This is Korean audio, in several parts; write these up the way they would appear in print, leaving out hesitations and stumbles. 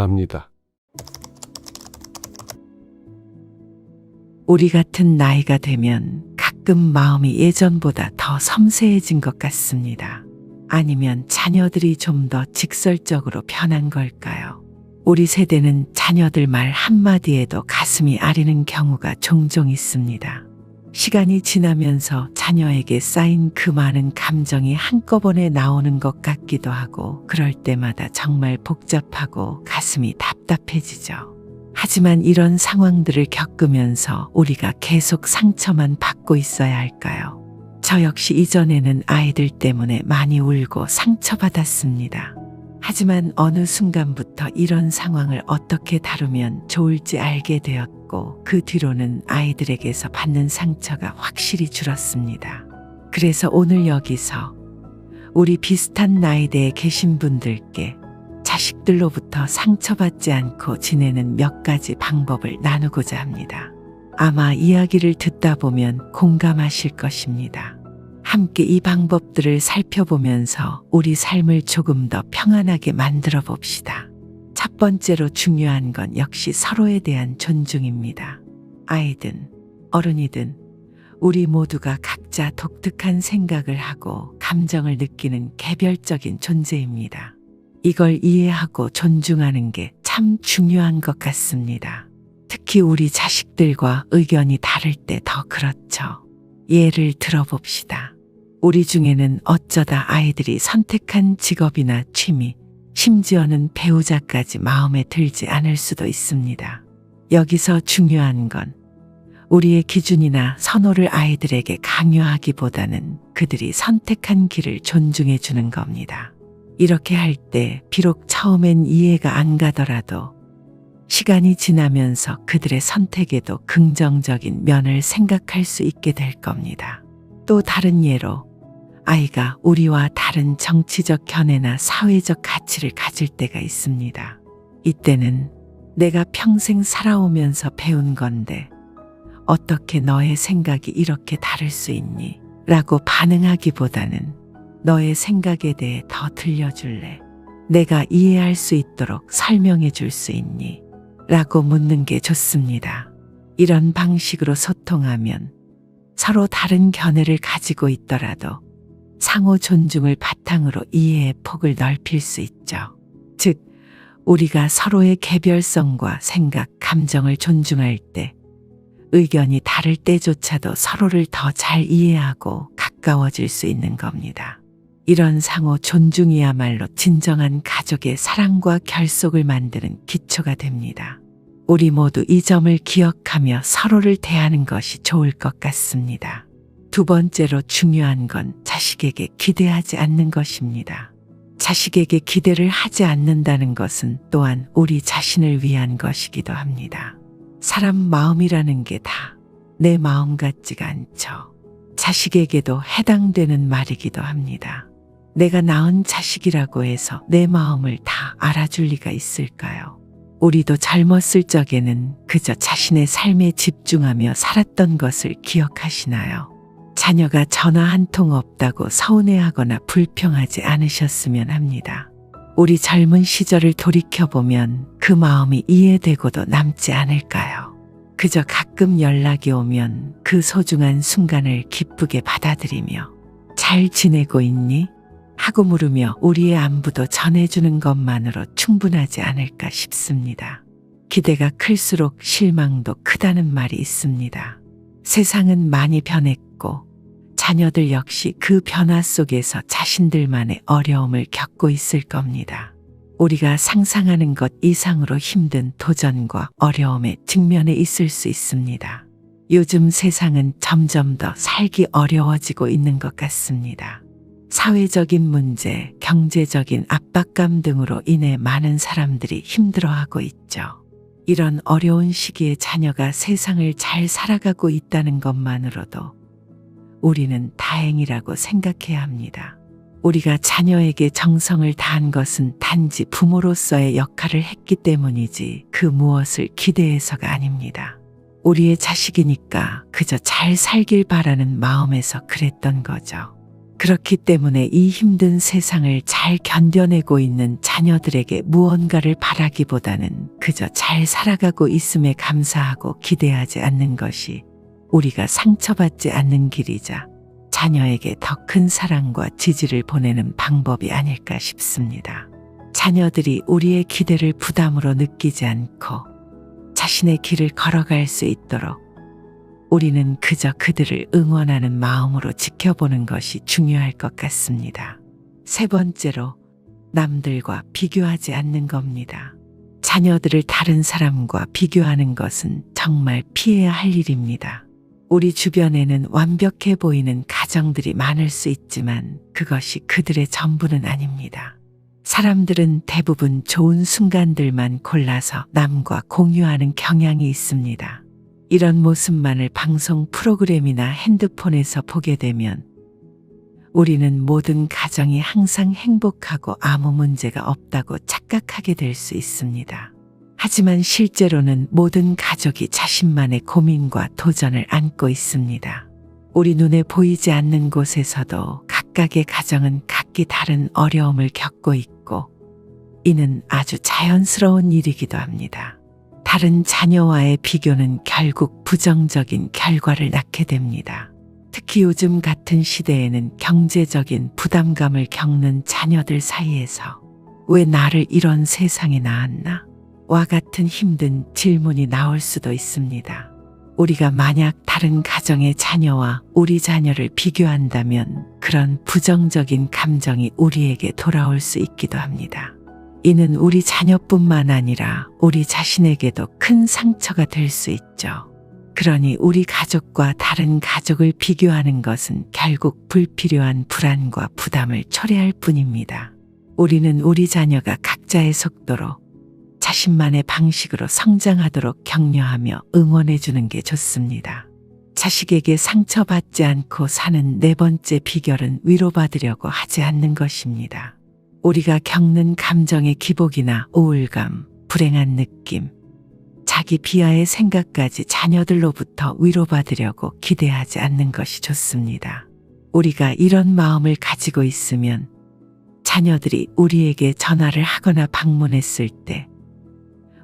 합니다. 우리 같은 나이가 되면 가끔 마음이 예전보다 더 섬세해진 것 같습니다. 아니면 자녀들이 좀 더 직설적으로 변한 걸까요? 우리 세대는 자녀들 말 한마디에도 가슴이 아리는 경우가 종종 있습니다. 시간이 지나면서 자녀에게 쌓인 그 많은 감정이 한꺼번에 나오는 것 같기도 하고 그럴 때마다 정말 복잡하고 가슴이 답답해지죠. 하지만 이런 상황들을 겪으면서 우리가 계속 상처만 받고 있어야 할까요? 저 역시 이전에는 아이들 때문에 많이 울고 상처받았습니다. 하지만 어느 순간부터 이런 상황을 어떻게 다루면 좋을지 알게 되었고 그 뒤로는 아이들에게서 받는 상처가 확실히 줄었습니다. 그래서 오늘 여기서 우리 비슷한 나이대에 계신 분들께 자식들로부터 상처받지 않고 지내는 몇 가지 방법을 나누고자 합니다. 아마 이야기를 듣다 보면 공감하실 것입니다. 함께 이 방법들을 살펴보면서 우리 삶을 조금 더 평안하게 만들어 봅시다. 첫 번째로 중요한 건 역시 서로에 대한 존중입니다. 아이든 어른이든 우리 모두가 각자 독특한 생각을 하고 감정을 느끼는 개별적인 존재입니다. 이걸 이해하고 존중하는 게 참 중요한 것 같습니다. 특히 우리 자식들과 의견이 다를 때 더 그렇죠. 예를 들어봅시다. 우리 중에는 어쩌다 아이들이 선택한 직업이나 취미, 심지어는 배우자까지 마음에 들지 않을 수도 있습니다. 여기서 중요한 건 우리의 기준이나 선호를 아이들에게 강요하기보다는 그들이 선택한 길을 존중해 주는 겁니다. 이렇게 할 때 비록 처음엔 이해가 안 가더라도 시간이 지나면서 그들의 선택에도 긍정적인 면을 생각할 수 있게 될 겁니다. 또 다른 예로 아이가 우리와 다른 정치적 견해나 사회적 가치를 가질 때가 있습니다. 이때는 내가 평생 살아오면서 배운 건데 어떻게 너의 생각이 이렇게 다를 수 있니? 라고 반응하기보다는 너의 생각에 대해 더 들려줄래? 내가 이해할 수 있도록 설명해 줄 수 있니? 라고 묻는 게 좋습니다. 이런 방식으로 소통하면 서로 다른 견해를 가지고 있더라도 상호 존중을 바탕으로 이해의 폭을 넓힐 수 있죠. 즉, 우리가 서로의 개별성과 생각, 감정을 존중할 때 의견이 다를 때조차도 서로를 더 잘 이해하고 가까워질 수 있는 겁니다. 이런 상호 존중이야말로 진정한 가족의 사랑과 결속을 만드는 기초가 됩니다. 우리 모두 이 점을 기억하며 서로를 대하는 것이 좋을 것 같습니다. 두 번째로 중요한 건 자식에게 기대하지 않는 것입니다. 자식에게 기대를 하지 않는다는 것은 또한 우리 자신을 위한 것이기도 합니다. 사람 마음이라는 게 다 내 마음 같지가 않죠. 자식에게도 해당되는 말이기도 합니다. 내가 낳은 자식이라고 해서 내 마음을 다 알아줄 리가 있을까요? 우리도 젊었을 적에는 그저 자신의 삶에 집중하며 살았던 것을 기억하시나요? 자녀가 전화 한 통 없다고 서운해하거나 불평하지 않으셨으면 합니다. 우리 젊은 시절을 돌이켜보면 그 마음이 이해되고도 남지 않을까요? 그저 가끔 연락이 오면 그 소중한 순간을 기쁘게 받아들이며 잘 지내고 있니? 하고 물으며 우리의 안부도 전해주는 것만으로 충분하지 않을까 싶습니다. 기대가 클수록 실망도 크다는 말이 있습니다. 세상은 많이 변했고 자녀들 역시 그 변화 속에서 자신들만의 어려움을 겪고 있을 겁니다. 우리가 상상하는 것 이상으로 힘든 도전과 어려움에 직면해 있을 수 있습니다. 요즘 세상은 점점 더 살기 어려워지고 있는 것 같습니다. 사회적인 문제, 경제적인 압박감 등으로 인해 많은 사람들이 힘들어하고 있죠. 이런 어려운 시기에 자녀가 세상을 잘 살아가고 있다는 것만으로도 우리는 다행이라고 생각해야 합니다. 우리가 자녀에게 정성을 다한 것은 단지 부모로서의 역할을 했기 때문이지 그 무엇을 기대해서가 아닙니다. 우리의 자식이니까 그저 잘 살길 바라는 마음에서 그랬던 거죠. 그렇기 때문에 이 힘든 세상을 잘 견뎌내고 있는 자녀들에게 무언가를 바라기보다는 그저 잘 살아가고 있음에 감사하고 기대하지 않는 것이 우리가 상처받지 않는 길이자 자녀에게 더 큰 사랑과 지지를 보내는 방법이 아닐까 싶습니다. 자녀들이 우리의 기대를 부담으로 느끼지 않고 자신의 길을 걸어갈 수 있도록 우리는 그저 그들을 응원하는 마음으로 지켜보는 것이 중요할 것 같습니다. 세 번째로, 남들과 비교하지 않는 겁니다. 자녀들을 다른 사람과 비교하는 것은 정말 피해야 할 일입니다. 우리 주변에는 완벽해 보이는 가정들이 많을 수 있지만 그것이 그들의 전부는 아닙니다. 사람들은 대부분 좋은 순간들만 골라서 남과 공유하는 경향이 있습니다. 이런 모습만을 방송 프로그램이나 핸드폰에서 보게 되면 우리는 모든 가정이 항상 행복하고 아무 문제가 없다고 착각하게 될 수 있습니다. 하지만 실제로는 모든 가족이 자신만의 고민과 도전을 안고 있습니다. 우리 눈에 보이지 않는 곳에서도 각각의 가정은 각기 다른 어려움을 겪고 있고 이는 아주 자연스러운 일이기도 합니다. 다른 자녀와의 비교는 결국 부정적인 결과를 낳게 됩니다. 특히 요즘 같은 시대에는 경제적인 부담감을 겪는 자녀들 사이에서 왜 나를 이런 세상에 낳았나? 와 같은 힘든 질문이 나올 수도 있습니다. 우리가 만약 다른 가정의 자녀와 우리 자녀를 비교한다면 그런 부정적인 감정이 우리에게 돌아올 수 있기도 합니다. 이는 우리 자녀뿐만 아니라 우리 자신에게도 큰 상처가 될 수 있죠. 그러니 우리 가족과 다른 가족을 비교하는 것은 결국 불필요한 불안과 부담을 초래할 뿐입니다. 우리는 우리 자녀가 각자의 속도로 자신만의 방식으로 성장하도록 격려하며 응원해 주는 게 좋습니다. 자식에게 상처받지 않고 사는 네 번째 비결은 위로받으려고 하지 않는 것입니다. 우리가 겪는 감정의 기복이나 우울감, 불행한 느낌, 자기 비하의 생각까지 자녀들로부터 위로받으려고 기대하지 않는 것이 좋습니다. 우리가 이런 마음을 가지고 있으면 자녀들이 우리에게 전화를 하거나 방문했을 때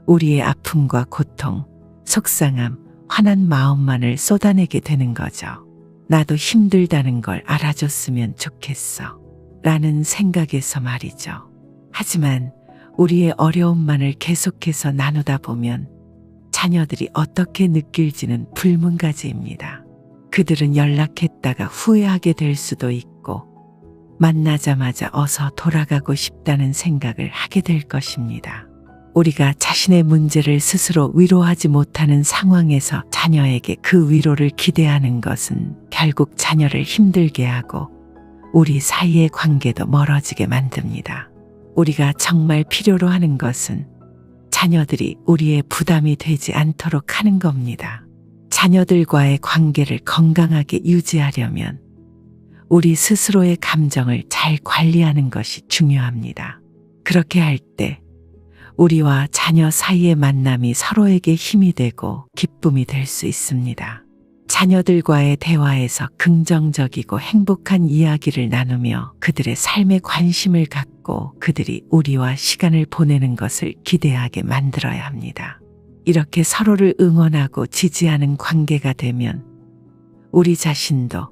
우리의 아픔과 고통, 속상함, 화난 마음만을 쏟아내게 되는 거죠. 나도 힘들다는 걸 알아줬으면 좋겠어. 라는 생각에서 말이죠. 하지만 우리의 어려움만을 계속해서 나누다 보면 자녀들이 어떻게 느낄지는 불문가지입니다. 그들은 연락했다가 후회하게 될 수도 있고 만나자마자 어서 돌아가고 싶다는 생각을 하게 될 것입니다. 우리가 자신의 문제를 스스로 위로하지 못하는 상황에서 자녀에게 그 위로를 기대하는 것은 결국 자녀를 힘들게 하고 우리 사이의 관계도 멀어지게 만듭니다. 우리가 정말 필요로 하는 것은 자녀들이 우리의 부담이 되지 않도록 하는 겁니다. 자녀들과의 관계를 건강하게 유지하려면 우리 스스로의 감정을 잘 관리하는 것이 중요합니다. 그렇게 할 때 우리와 자녀 사이의 만남이 서로에게 힘이 되고 기쁨이 될 수 있습니다. 자녀들과의 대화에서 긍정적이고 행복한 이야기를 나누며 그들의 삶에 관심을 갖고 그들이 우리와 시간을 보내는 것을 기대하게 만들어야 합니다. 이렇게 서로를 응원하고 지지하는 관계가 되면 우리 자신도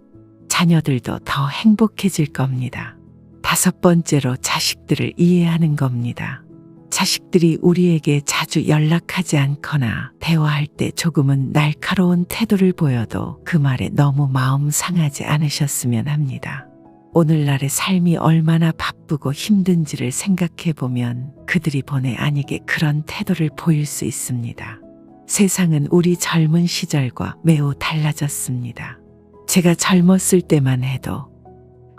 자녀들도 더 행복해질 겁니다. 다섯 번째로, 자식들을 이해하는 겁니다. 자식들이 우리에게 자주 연락하지 않거나 대화할 때 조금은 날카로운 태도를 보여도 그 말에 너무 마음 상하지 않으셨으면 합니다. 오늘날의 삶이 얼마나 바쁘고 힘든지를 생각해 보면 그들이 본의 아니게 그런 태도를 보일 수 있습니다. 세상은 우리 젊은 시절과 매우 달라졌습니다. 제가 젊었을 때만 해도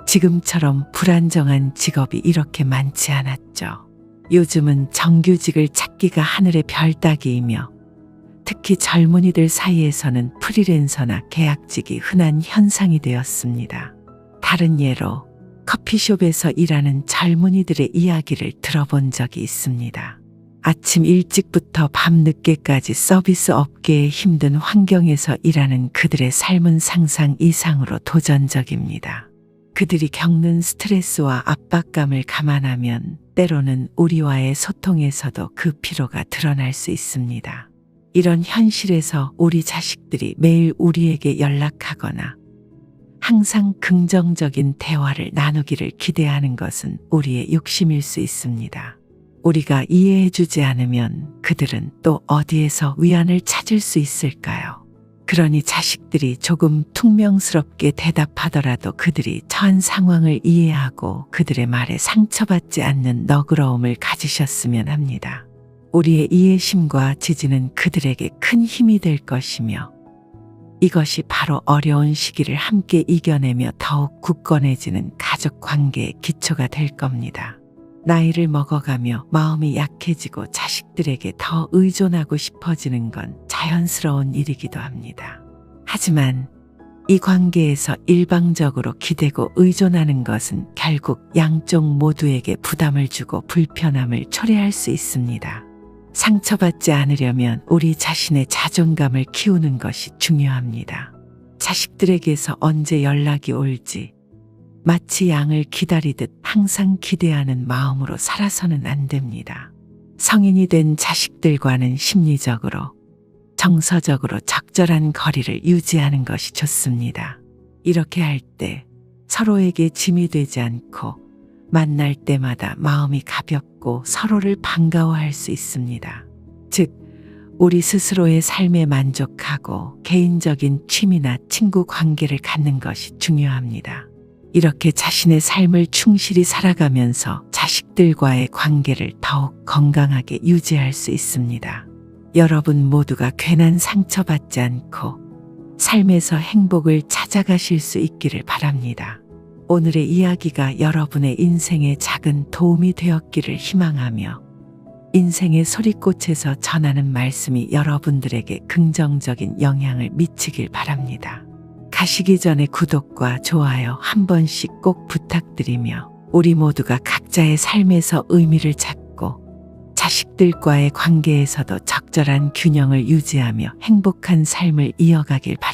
지금처럼 불안정한 직업이 이렇게 많지 않았죠. 요즘은 정규직을 찾기가 하늘의 별 따기이며 특히 젊은이들 사이에서는 프리랜서나 계약직이 흔한 현상이 되었습니다. 다른 예로 커피숍에서 일하는 젊은이들의 이야기를 들어본 적이 있습니다. 아침 일찍부터 밤 늦게까지 서비스 업계의 힘든 환경에서 일하는 그들의 삶은 상상 이상으로 도전적입니다. 그들이 겪는 스트레스와 압박감을 감안하면 때로는 우리와의 소통에서도 그 피로가 드러날 수 있습니다. 이런 현실에서 우리 자식들이 매일 우리에게 연락하거나 항상 긍정적인 대화를 나누기를 기대하는 것은 우리의 욕심일 수 있습니다. 우리가 이해해주지 않으면 그들은 또 어디에서 위안을 찾을 수 있을까요? 그러니 자식들이 조금 퉁명스럽게 대답하더라도 그들이 처한 상황을 이해하고 그들의 말에 상처받지 않는 너그러움을 가지셨으면 합니다. 우리의 이해심과 지지는 그들에게 큰 힘이 될 것이며 이것이 바로 어려운 시기를 함께 이겨내며 더욱 굳건해지는 가족 관계의 기초가 될 겁니다. 나이를 먹어가며 마음이 약해지고 자식들에게 더 의존하고 싶어지는 건 자연스러운 일이기도 합니다. 하지만 이 관계에서 일방적으로 기대고 의존하는 것은 결국 양쪽 모두에게 부담을 주고 불편함을 초래할 수 있습니다. 상처받지 않으려면 우리 자신의 자존감을 키우는 것이 중요합니다. 자식들에게서 언제 연락이 올지 마치 양을 기다리듯 항상 기대하는 마음으로 살아서는 안 됩니다. 성인이 된 자식들과는 심리적으로, 정서적으로 적절한 거리를 유지하는 것이 좋습니다. 이렇게 할 때 서로에게 짐이 되지 않고 만날 때마다 마음이 가볍고 서로를 반가워할 수 있습니다. 즉, 우리 스스로의 삶에 만족하고 개인적인 취미나 친구 관계를 갖는 것이 중요합니다. 이렇게 자신의 삶을 충실히 살아가면서 자식들과의 관계를 더욱 건강하게 유지할 수 있습니다. 여러분 모두가 괜한 상처받지 않고 삶에서 행복을 찾아가실 수 있기를 바랍니다. 오늘의 이야기가 여러분의 인생에 작은 도움이 되었기를 희망하며 인생의 소리꽃에서 전하는 말씀이 여러분들에게 긍정적인 영향을 미치길 바랍니다. 가시기 전에 구독과 좋아요 한 번씩 꼭 부탁드리며 우리 모두가 각자의 삶에서 의미를 찾고 자식들과의 관계에서도 적절한 균형을 유지하며 행복한 삶을 이어가길 바랍니다.